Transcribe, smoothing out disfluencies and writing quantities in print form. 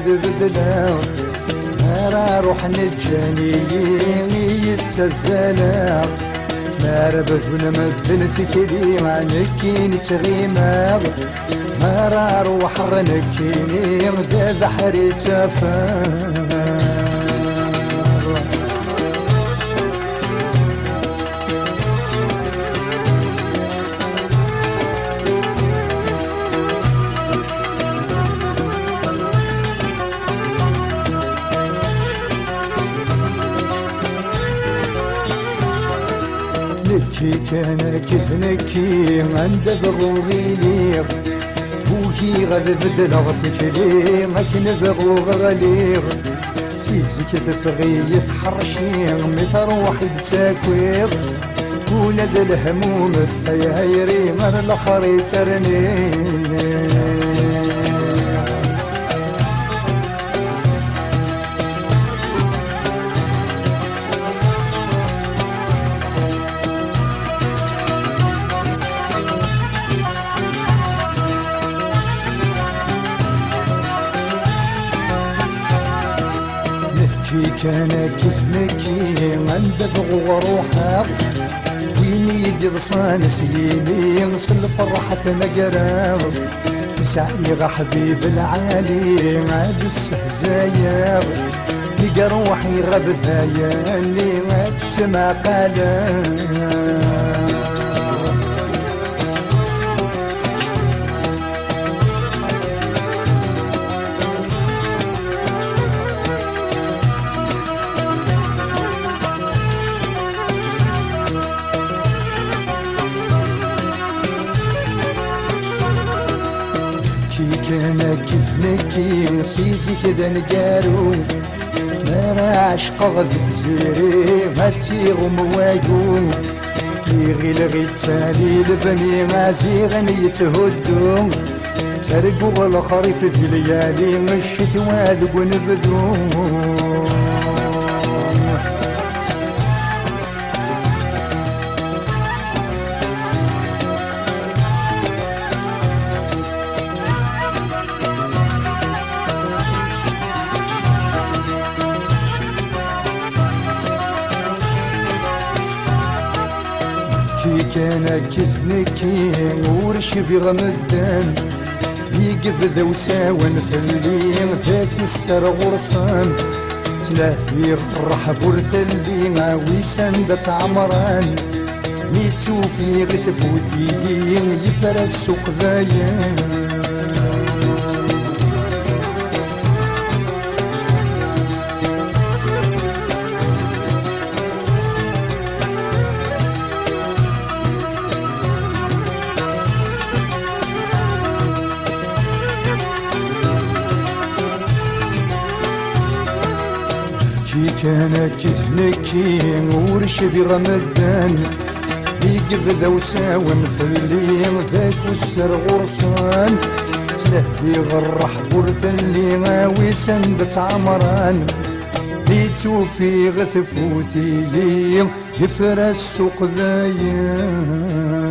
ذي بدلا ما روح نجاني يتزالا ما ربثنا مدن ثكلي مع نكين تغيماغ ما روح رنكيني ذا بحري تفاغ نكي كان كيف نكي عند بغوغي ليغ بوكي غد بدل غثك ليغ ماكن بغوغ غليغ سيزك تفغي يتحرشي مثل روحي بتاكويغ كون ذا الهموم الثيهيري مر الاخر يترني كان كيف نكي عند بغو روحها وين يدي ضصان سليمي نصل فرحة مقرا سعيغ حبيب العالي عاد السهزايا لقى روحي غبثايا اللي ما تسمع قالا كان كيف نكي سيزي كذا نقارو ما عشق غد زيري هاتي غمواقو يغي لغي التالي لبني غازيغن يتهدو ترقو الخريف في ليالي الشتوى ذقو نبدو كان كيف نكي ورش في غمدان يقف ذا وساون في الليل ذاك السر غرصان تلاهي فرح برثلي ويسندت عمران ميتو في غتفوتي يفرس قضايا كان كيف نكي ورش برمضان يقف ذا وساون في الليل ذاك السر غرصان تلهي غرح برث اللي غاوي سندت عمران بيتو في غتفوتي يفرس سوق ذايا